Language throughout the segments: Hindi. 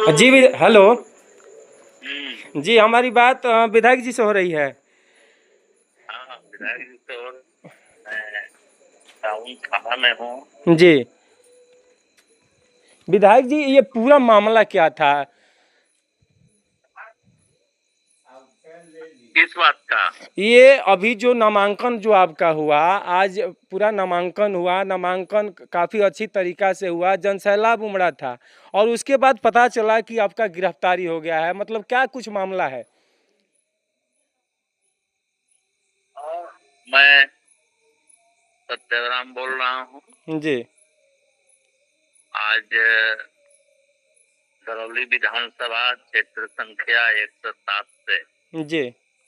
जी हेलो। हम्म। जी हमारी बात विधायक जी से हो रही है। हाँ, विधायक जी तो मैं टाउन थाना में हूँ। जी विधायक जी, ये पूरा मामला क्या था? किस बात का? ये अभी जो नामांकन जो आपका हुआ, आज पूरा नामांकन हुआ, नामांकन काफ़ी अच्छी तरीका से हुआ, जनसैलाब उमड़ा था और उसके बाद पता चला कि आपका गिरफ्तारी हो गया है। मतलब क्या कुछ मामला है? और मैं सत्यराम बोल रहा हूँ। जी आज करौली विधानसभा क्षेत्र संख्या 107 से जी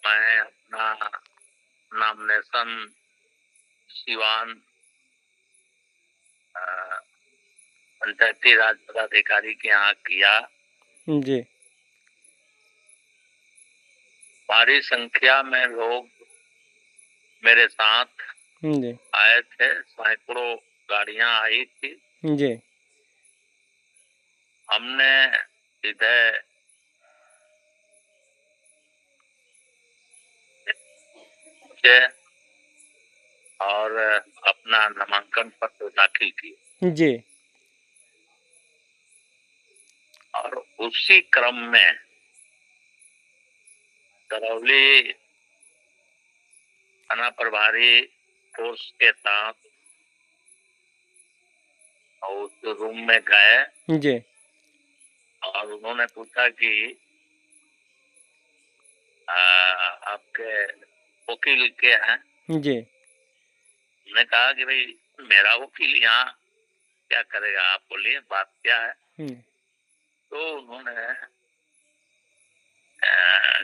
मैं अपना नॉमिनेशन सिवान अ, पंचायती राज पदाधिकारी के यहाँ किया। जी भारी संख्या में लोग मेरे साथ जी आए थे, सैकड़ों गाड़ियां आई थी। जी हमने सीधे पहुंचे और अपना नामांकन पत्र दाखिल किया जी और उसी क्रम में करौली थाना प्रभारी फोर्स के साथ उस रूम में गए जी और उन्होंने पूछा कि आपके वकील के हैं। जी हमने कहा कि भाई मेरा वकील यहाँ क्या करेगा, आप बोलिए बात क्या है। तो उन्होंने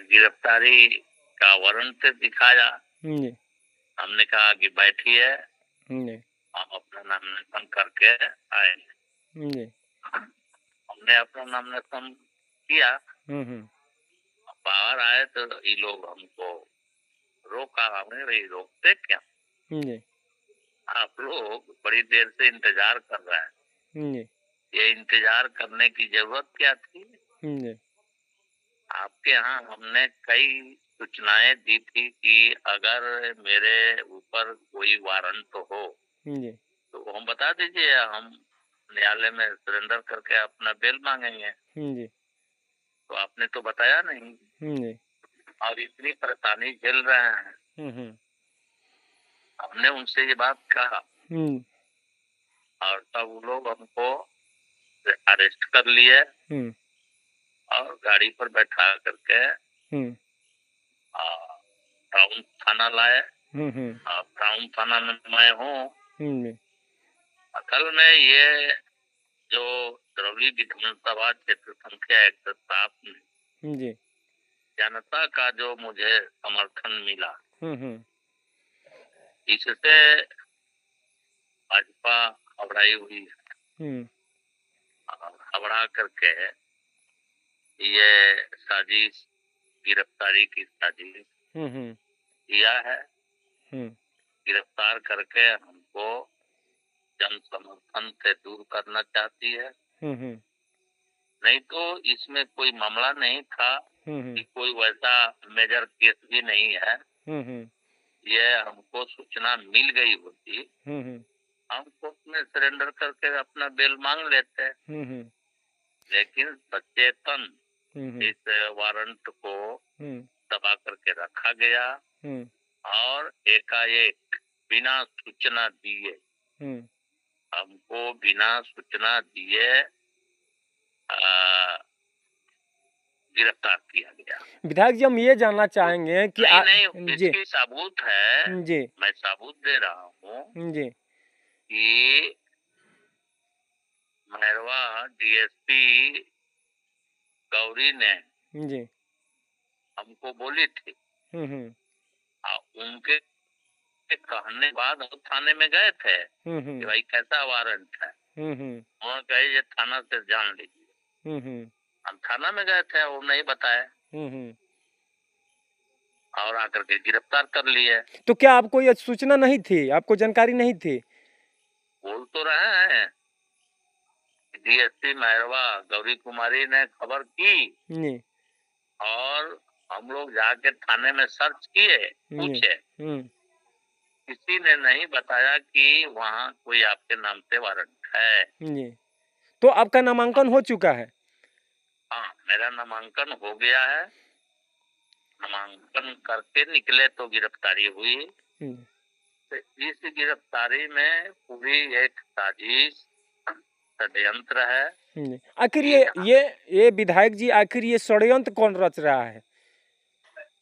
गिरफ्तारी का वारंट दिखाया। जी हमने कहा कि बैठिए, जी हम अपना नामांकन करके आए। जी हमने अपना नामांकन किया। हम्म बाहर आए तो ये लोग हमको रोका। हमने भाई रोकते क्या, जी आप लोग बड़ी देर से इंतजार कर रहे हैं, जी ये इंतजार करने की जरूरत क्या थी? जी आपके यहाँ हमने कई सूचनाएं दी थी कि अगर मेरे ऊपर कोई वारंट हो जी तो हम बता दीजिए, हम न्यायालय में सरेंडर करके अपना बेल मांगेंगे। जी तो आपने तो बताया नहीं जी और इतनी परेशानी झेल रहे हैं। हम्म हमने उनसे ये बात कहा हम्म और तब वो लोग हमको अरेस्ट कर लिए हम्म और गाड़ी पर बैठा करके हम्म टाउन थाना लाए। हम्म और टाउन थाना में मैं हूँ। हम्म असल में ये जो करौली विधानसभा क्षेत्र संख्या 107 में जी जनता का जो मुझे समर्थन मिला, हम्म इससे भाजपा घबराई हुई है। हम्म घबरा करके ये साजिश, गिरफ्तारी की साजिश हम्म किया है। हम्म गिरफ्तार करके हमको जन समर्थन से दूर करना चाहती है। हम्म नहीं तो इसमें कोई मामला नहीं था हम्म कि कोई वैसा मेजर केस भी नहीं है। हम्म ये हमको सूचना मिल गई होती, हम्म हम कोर्ट में सरेंडर करके अपना बेल मांग लेते। हम्म लेकिन सचेतन हम्म इस वारंट को हम्म दबा करके रखा गया हम्म और एकाएक बिना सूचना दिए, हम्म हमको बिना सूचना दिए गिरफ्तार किया गया। विधायक जी, हम ये जानना तो चाहेंगे कि नहीं नहीं, जी इसकी सबूत है, जी मैं सबूत दे रहा हूँ जी कि मैरवा डीएसपी गौरी ने जी हमको बोली थी। हम्म उनके कहने बाद हम थाने में गए थे कि हम्म भाई कैसा वारंट है। हम्म उन्होंने कहा ये थाना से जान लीजिए। हम्म हम थाना में गए थे, वो नहीं बताए हम्म और आकर के गिरफ्तार कर लिए। तो क्या आपको यह सूचना नहीं थी, आपको जानकारी नहीं थी? बोल तो रहे हैं डीएसपी मेहरवा गौरी कुमारी ने खबर की जी, और हम लोग जाके थाने में सर्च किए, जी, पूछे, हम्म, किसी ने नहीं बताया कि वहाँ कोई आपके नाम से वारंट है। जी। तो आपका नामांकन हो चुका है? हाँ, मेरा नामांकन हो गया है। नामांकन करके निकले तो गिरफ्तारी हुई। हम्म, तो इस गिरफ्तारी में पूरी एक साजिश, षड्यंत्र है आखिर कि ये विधायक जी, आखिर ये षड्यंत्र कौन रच रहा है?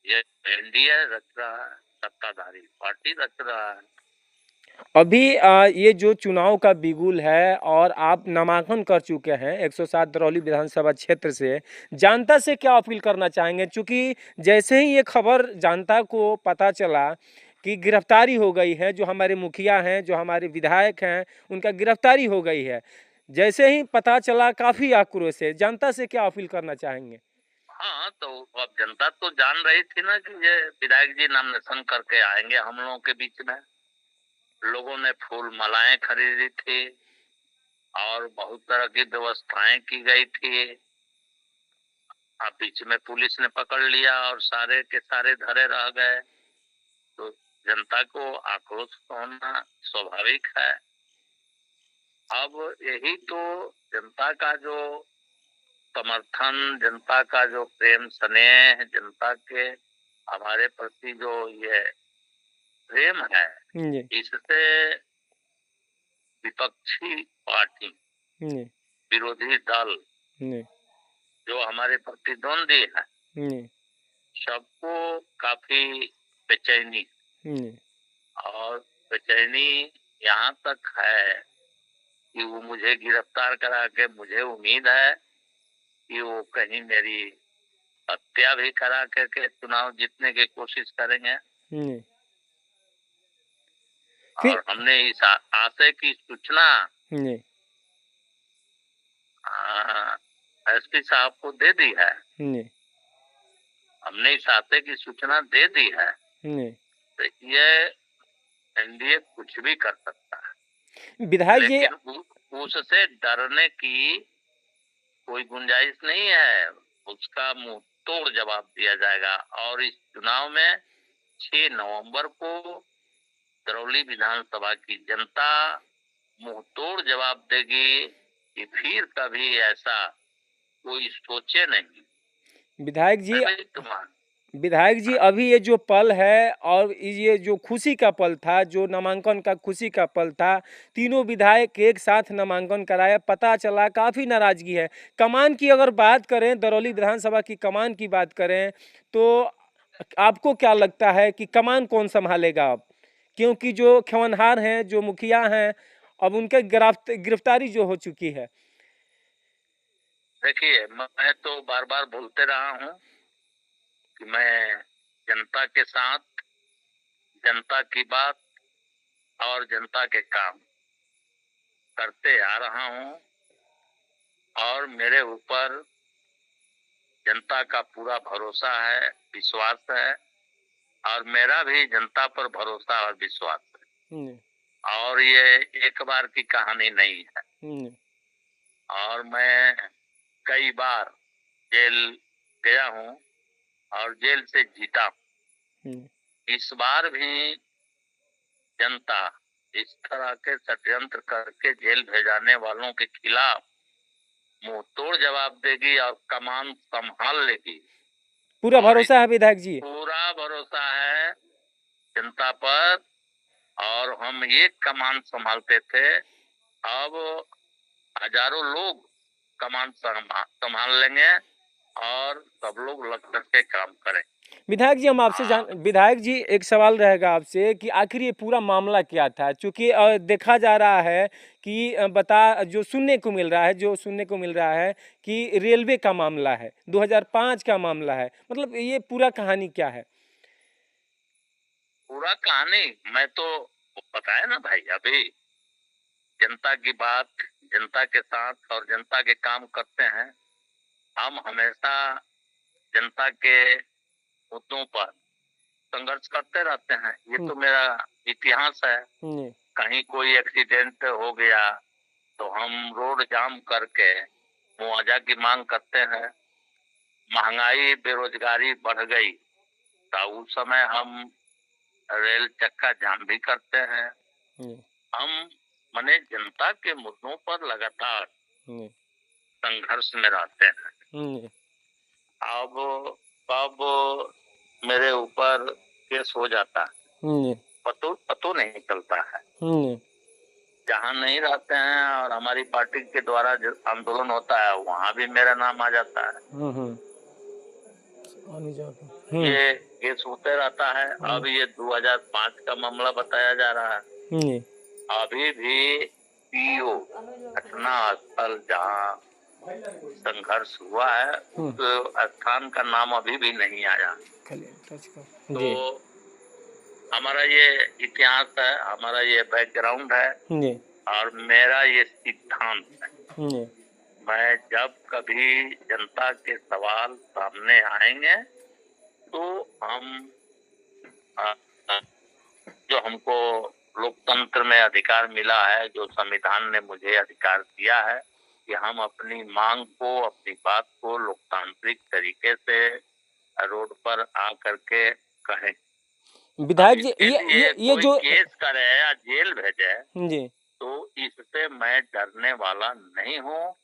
ये एनडीए रच रहा है, सत्ताधारी पार्टी रच रहा है। अभी ये जो चुनाव का बिगुल है और आप नामांकन कर चुके हैं 107 दरौली विधानसभा क्षेत्र से, जनता से क्या अपील करना चाहेंगे? क्योंकि जैसे ही ये खबर जनता को पता चला कि गिरफ्तारी हो गई है, जो हमारे मुखिया हैं, जो हमारे विधायक हैं, उनका गिरफ्तारी हो गई है, जैसे ही पता चला काफी आक्रोश है। जनता से क्या अपील करना चाहेंगे? हाँ, तो अब जनता तो जान रही थी ना कि ये विधायक जी नॉमिनेशन करके आएंगे हम लोगों के बीच में। लोगों ने फूल मालाएं खरीदी थी और बहुत तरह की व्यवस्थाएं की गई थी। अब बीच में पुलिस ने पकड़ लिया और सारे के सारे धरे रह गए, तो जनता को आक्रोश होना स्वाभाविक है। अब यही तो जनता का जो समर्थन, जनता का जो प्रेम स्नेह, जनता के हमारे प्रति जो ये प्रेम है, जी, इससे विपक्षी पार्टी, जी, विरोधी दल जी, जो हमारे प्रतिद्वंदी है, जी, सबको काफी बेचैनी, जी, और बेचैनी यहाँ तक है कि वो मुझे गिरफ्तार करा के, मुझे उम्मीद है कि वो कहीं मेरी हत्या भी करा करके चुनाव जीतने की कोशिश करेंगे। जी। फिर और हमने इस आशय की सूचना जी, एसपी साहब को दे दी है। जी, हमने इस आशय की सूचना दे दी है। जी। तो ये एनडीए कुछ भी कर सकता है, विधायक जी, लेकिन उससे डरने की कोई गुंजाइश नहीं है। उसका मुंह तोड़ जवाब दिया जाएगा। और इस चुनाव में 6 नवंबर को दरौली विधानसभा की जनता मुंह तोड़ जवाब देगी कि फिर कभी ऐसा कोई सोचे नहीं। विधायक जी, भाई तुम्हारा विधायक जी, अभी ये जो पल है और ये जो खुशी का पल था, जो नामांकन का खुशी का पल था, तीनों विधायक एक साथ नामांकन कराया, पता चला काफ़ी नाराजगी है। कमान की अगर बात करें, दरौली विधानसभा की कमान की बात करें, तो आपको क्या लगता है कि कमान कौन संभालेगा अब? क्योंकि जो ख्यानहार हैं, जो मुखिया हैं, अब उनके गिरफ्तारी जो हो चुकी है। देखिए, मैं तो बार बार बोलते रहा हूँ कि मैं जनता के साथ, जनता की बात और जनता के काम करते आ रहा हूँ। और मेरे ऊपर जनता का पूरा भरोसा है, विश्वास है। और मेरा भी जनता पर भरोसा और विश्वास है। हम्म, और ये एक बार की कहानी नहीं है। हम्म, और मैं कई बार जेल गया हूँ और जेल से जीता हूँ। हम्म। इस बार भी जनता इस तरह के षड्यंत्र करके जेल भेजाने वालों के खिलाफ मुंह तोड़ जवाब देगी और कमान संभाल लेगी। पूरा और भरोसा है विधायक जी? पूरा भरोसा है जनता पर। और हम ये कमान संभालते थे, अब हजारों लोग कमान संभाल लेंगे और सब लोग लग करके काम करें। विधायक जी, हम आपसे हाँ, जान विधायक जी, एक सवाल रहेगा आपसे कि आखिर ये पूरा मामला क्या था? चूंकि देखा जा रहा है कि जो सुनने को मिल रहा है कि रेलवे का मामला है, 2005 का मामला है, मतलब ये पूरा कहानी क्या है? पूरा कहानी मैं तो बताया ना भाई अभी। जनता की बात, जनता के साथ और जनता के काम करते हैं। हम हमेशा जनता के मुद्दों पर संघर्ष करते रहते हैं। ये हम्म, तो मेरा इतिहास है। हम्म, कहीं कोई एक्सीडेंट हो गया, तो हम रोड जाम करके मुआवजा की मांग करते हैं। महंगाई बेरोजगारी बढ़ गई तो उस समय हम रेल चक्का जाम भी करते हैं। जी, हम माने जनता के मुद्दों पर लगातार जी, संघर्ष में रहते हैं। जी, अब कब मेरे ऊपर केस हो जाता है जी, पतो नहीं चलता है। जी, जहाँ नहीं रहते हैं और हमारी पार्टी के द्वारा जो आंदोलन होता है वहाँ भी मेरा नाम आ जाता है। हम्म, ये केस होते रहता है। अब ये 2005 का मामला बताया जा रहा है। जी, अभी भी पीओ घटना स्थल जहाँ संघर्ष हुआ है उस स्थान का नाम अभी भी नहीं आया। तो जी, हमारा ये इतिहास है, हमारा ये बैकग्राउंड है जी, और मेरा ये सिद्धांत है। जी, मैं जब कभी जनता के सवाल सामने आएंगे तो हम अ, अ, जो हमको लोकतंत्र में अधिकार मिला है, जो संविधान ने मुझे अधिकार दिया है कि हम अपनी मांग को, अपनी बात को लोकतांत्रिक तरीके से रोड पर आ करके कहें। अब विधायक जी, इसके लिए ये कोई जो, केस करे या जेल भेजे जी, तो इससे मैं डरने वाला नहीं हूँ।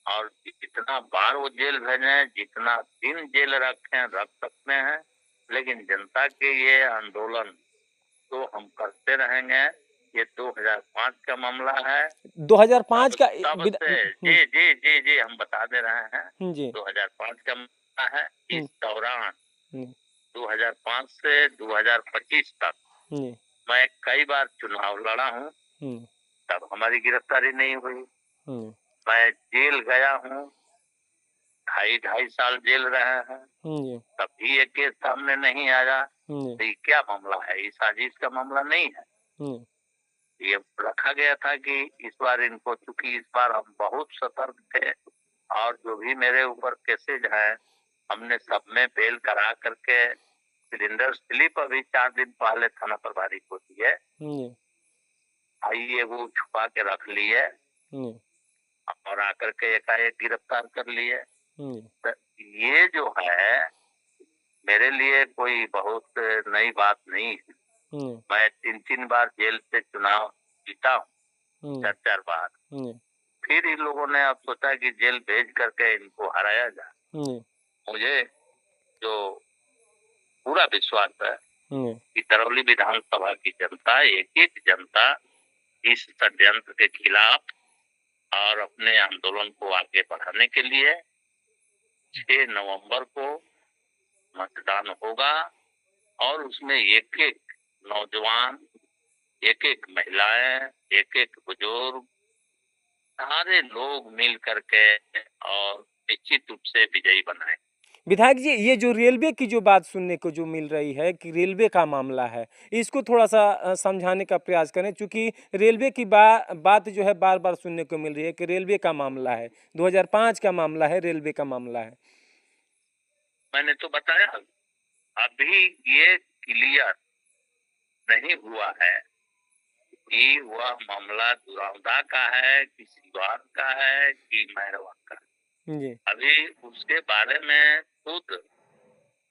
और जितना बार वो जेल भेजे, जितना दिन जेल रख सकते हैं, लेकिन जनता के ये आंदोलन तो हम करते रहेंगे। ये 2005 का मामला है। 2005 तब का तब से जी जी जी जी हम बता दे रहे हैं। जी, 2005 का मामला है। इस दौरान जी, 2005 से 2025 तक जी, मैं कई बार चुनाव लड़ा हूँ। जी, तब हमारी गिरफ्तारी नहीं हुई। जी, मैं जेल गया हूँ, ढाई ढाई साल जेल रहे हैं, जी, तब भी ये केस सामने नहीं आया। जी, तो ये क्या मामला है? ये साजिश का मामला नहीं है। जी, ये रखा गया था कि इस बार इनको, चूंकि इस बार हम बहुत सतर्क थे और जो भी मेरे ऊपर केसेज हैं हमने सब में बेल करा करके सिलेंडर स्लिप अभी 4 दिन पहले थाना प्रभारी को दी है। जी, आइए वो छुपा के रख लिए जी, और आकर के एकाएक गिरफ्तार कर लिए। जी, तो ये जो है मेरे लिए कोई बहुत नई बात नहीं है। जी, मैं 3 बार जेल से चुनाव जीता हूँ, 4 बार। जी, फिर इन लोगों ने अब सोचा कि जेल भेज करके इनको हराया जाए। जी, मुझे जो पूरा विश्वास है जी, कि करौली विधानसभा की जनता, एक एक जनता इस षड्यंत्र के खिलाफ और अपने आंदोलन को आगे बढ़ाने के लिए 6 नवंबर को मतदान होगा और उसमें एक एक नौजवान, एक एक महिलाएं, एक एक बुजुर्ग, सारे लोग मिल करके और निश्चित रूप से विजयी बनाए। विधायक जी, ये जो रेलवे की जो बात सुनने को जो मिल रही है कि रेलवे का मामला है, इसको थोड़ा-सा समझाने का प्रयास करें, चूँकि रेलवे की बात जो है बार-बार सुनने को मिल रही है कि रेलवे का मामला है, 2005 का मामला है, रेलवे का मामला है। मैंने तो बताया, अभी ये क्लियर नहीं हुआ है कि वह मामला दुरावदा का है कि सिवान का है कि मैरवा का है। जी, अभी उसके बारे में खुद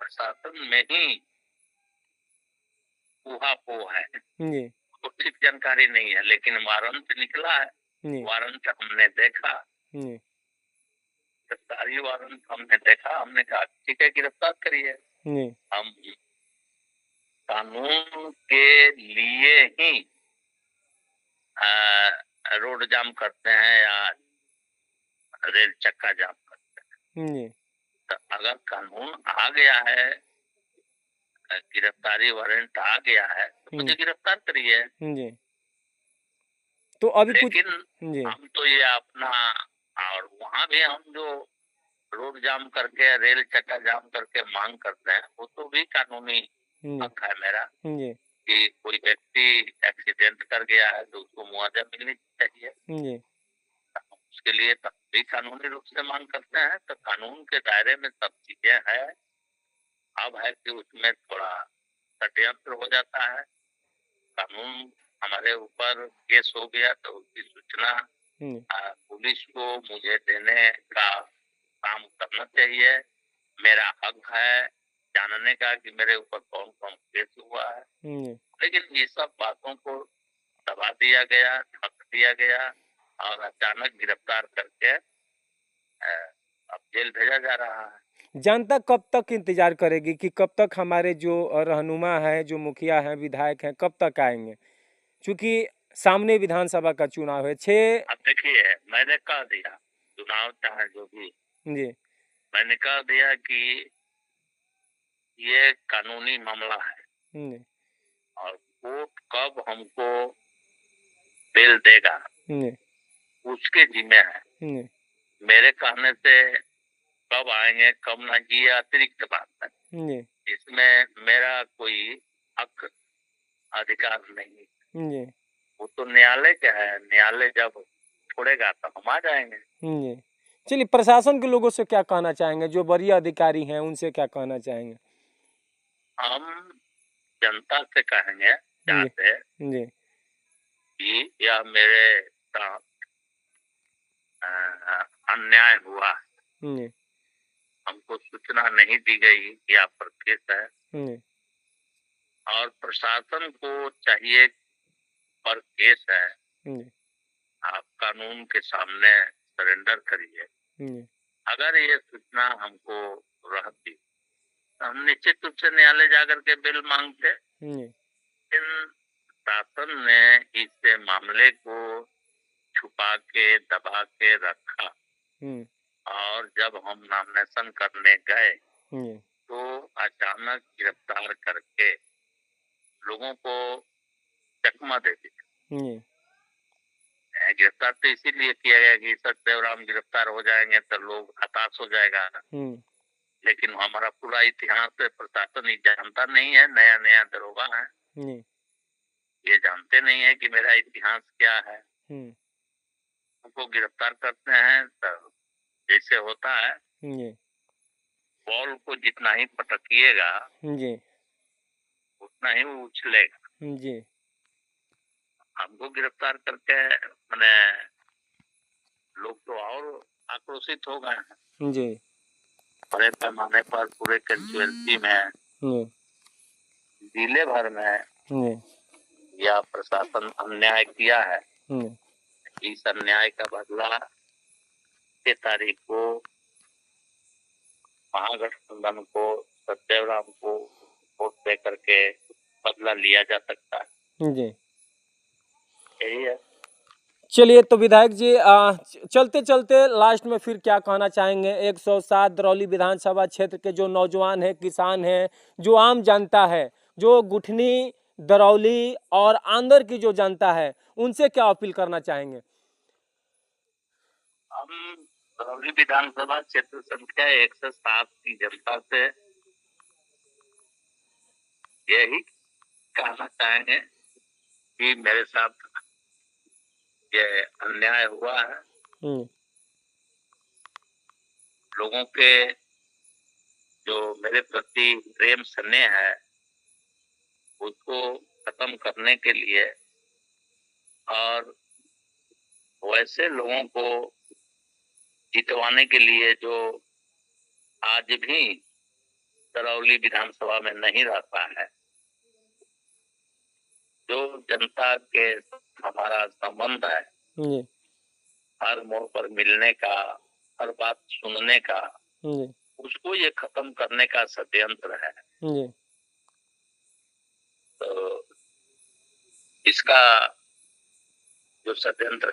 प्रशासन में ही ऊहापोह है। जी, तो ठीक जानकारी नहीं है, लेकिन वारंट निकला है। जी, वारंट हमने देखा, जी, गिरफ्तारी वारंट हमने देखा। हमने कहा ठीक है, गिरफ्तार करिए। जी, हम कानून के लिए ही रोड जाम करते हैं या रेल चक्का जाम करते जी, हैं। तो अगर कानून आ गया है, गिरफ्तारी वारंट आ गया है तो मुझे गिरफ्तार करिए। जी। तो अभी कुछ, लेकिन जी, हम तो ये अपना, और वहां भी हम जो रोड जाम करके, रेल चक्का जाम करके मांग करते हैं वो तो भी कानूनी जी, हक है मेरा जी, कि कोई व्यक्ति एक्सीडेंट कर गया है तो उसको मुआवजा मिलनी चाहिए। जी, उसके लिए तब भी कानूनी रूप से मांग करते हैं। तो कानून के दायरे में सब चीजें हैं। अब है कि उसमें थोड़ा षड्यंत्र हो जाता है। कानून हमारे ऊपर केस हो गया तो उसकी सूचना पुलिस को मुझे देने का काम करना चाहिए। मेरा हक है जानने का कि मेरे ऊपर कौन कौन केस हुआ है, लेकिन ये सब बातों को दबा दिया गया, ढक दिया गया और अचानक गिरफ्तार करके अब जेल भेजा जा रहा है। जनता कब तक इंतजार करेगी कि कब तक हमारे जो रहनुमा है, जो मुखिया हैं, विधायक हैं, कब तक आएंगे? क्योंकि सामने विधानसभा का चुनाव है। अब देखिए, मैंने कह दिया चुनाव चाहे जो भी, जी मैंने कह दिया कि ये कानूनी मामला है जी और कोर्ट कब हमको बेल देगा जी उसके जिम्मे है। जी मेरे कहने से कब आएंगे कब ना, ये अतिरिक्त बात है, जी इसमें मेरा कोई हक अधिकार नहीं। जी वो तो न्यायालय का है, न्यायालय जब छोड़ेगा तो हम आ जाएंगे। जी। चलिए, प्रशासन के लोगों से क्या कहना चाहेंगे, जो वरीय अधिकारी हैं उनसे क्या कहना चाहेंगे? हम जनता से कहेंगे जी चाहते जी कि यह मेरे साथ अन्याय हुआ, जी हमको सूचना नहीं दी गई कि आप पर केस है जी और प्रशासन को चाहिए पर केस है, जी आप कानून के सामने सरेंडर करिए। जी अगर ये सूचना हमको रहती तो हम निश्चित रूप से न्यायालय जाकर के बिल मांगते। जी लेकिन शासन ने इस मामले को छुपा के दबा के रखा और जब हम नॉमिनेशन करने गए तो अचानक गिरफ्तार करके लोगों को चकमा दे दी। गिरफ्तार तो इसीलिए किया गया कि सत्यदेव राम गिरफ्तार हो जाएंगे तो लोग हताश हो जाएगा, लेकिन हमारा पूरा इतिहास प्रशासन ही जानता नहीं है, नया नया दरोगा है, ये जानते नहीं है कि मेरा इतिहास क्या है। उनको गिरफ्तार करते हैं तो जैसे होता है बॉल को जितना ही पटकिएगा उतना ही वो उछलेगा। हमको गिरफ्तार करके मैंने लोग तो और आक्रोशित हो गए हैं जी बड़े पैमाने पर, पूरे कंस्टिट्यूएंसी में, जिले भर में यह प्रशासन अन्याय किया है। इस अन्याय का बदला 6 तारीख को महागठबंधन को, सत्यदेव राम को वोट दे करके बदला लिया जा सकता है। जी। यही है। चलिए, तो विधायक जी, चलते चलते लास्ट में फिर क्या कहना चाहेंगे? 107 दरौली विधानसभा क्षेत्र के जो नौजवान हैं, किसान हैं, जो आम जनता है, जो गुठनी, दरौली और आंदर की जो जनता है, उनसे क्या अपील करना चाहेंगे? हम दरौली विधानसभा क्षेत्र संख्या 107 की जनता से यही कहना चाहेंगे कि मेरे साथ ये अन्याय हुआ है। लोगों के जो मेरे प्रति प्रेम स्नेह है उसको खत्म करने के लिए और वैसे लोगों को जितवाने के लिए जो आज भी दरौली विधानसभा में नहीं रहता है, जो जनता के हमारा संबंध है, हर मोड़ पर मिलने का, हर बात सुनने का, उसको ये खत्म करने का षड्यंत्र है। तो इसका जो षड्यंत्र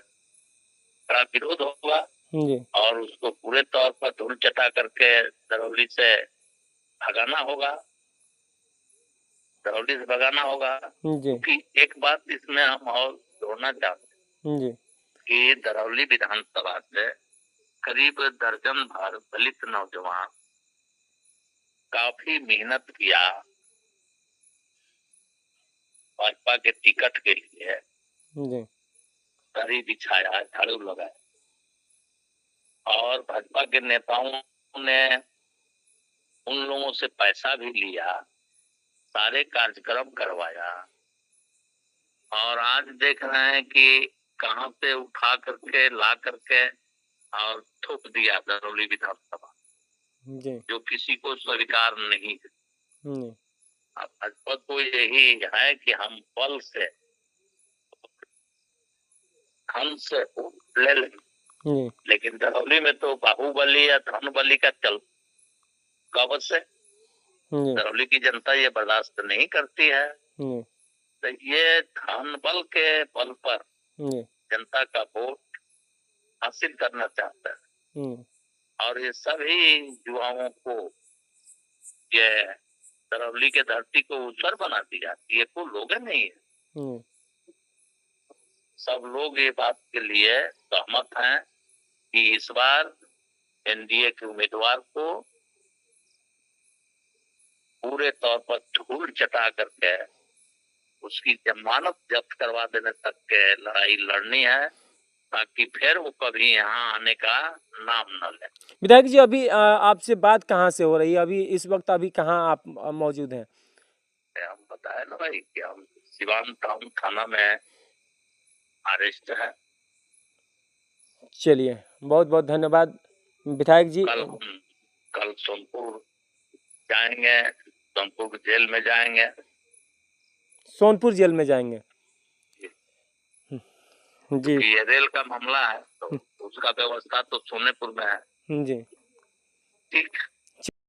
का विरोध होगा और उसको पूरे तौर पर धूल चटा करके दरौली से भगाना होगा, दरौली से भगाना होगा। क्योंकि एक बात इसमें हम और जोड़ना चाहते हैं कि दरौली विधानसभा से करीब दर्जन भर दलित नौजवान काफी मेहनत किया भाजपा के टिकट के लिए, दरी बिछाया, झाड़ू लगाया और भाजपा के नेताओं ने उन लोगों से पैसा भी लिया, सारे कार्यक्रम करवाया और आज देख रहे हैं कि कहां से उठा करके ला करके और थोप दिया दरौली विधानसभा, जी। जो किसी को स्वीकार नहीं है। जी। अब भाजपा को यही है कि हम बल से धन से वोट ले लें, जी। लेकिन दरौली में तो बाहुबली या धन बली का चल कब से जी। दरौली की जनता ये बर्दाश्त नहीं करती है। जी। तो ये धन बल के बल पर जी। जनता का वोट हासिल करना चाहता है, जी। और ये सभी युवाओं को ये दरौली के धरती को ऊसर बना दिया, ये कोई लोग नहीं है। जी। सब लोग ये बात के लिए सहमत हैं कि इस बार एनडीए के उम्मीदवार को पूरे तौर पर धूल चटा करके उसकी जमानत जब्त करवा देने तक के लड़ाई लड़नी है, ताकि फिर वो कभी यहाँ आने का नाम न ले। विधायक जी, अभी आपसे बात कहाँ से हो रही है? अभी इस वक्त अभी कहाँ आप मौजूद हैं? हम बताए ना भाई कि हम सिवान टाउन थाना में अरेस्ट है। चलिए, बहुत बहुत धन्यवाद विधायक जी। कल सोनपुर जाएंगे, सोनपुर जेल में जाएंगे। सोनपुर जेल में जाएंगे जी। ये रेल का मामला है तो उसका व्यवस्था तो सोनेपुर में है। जी। ठीक।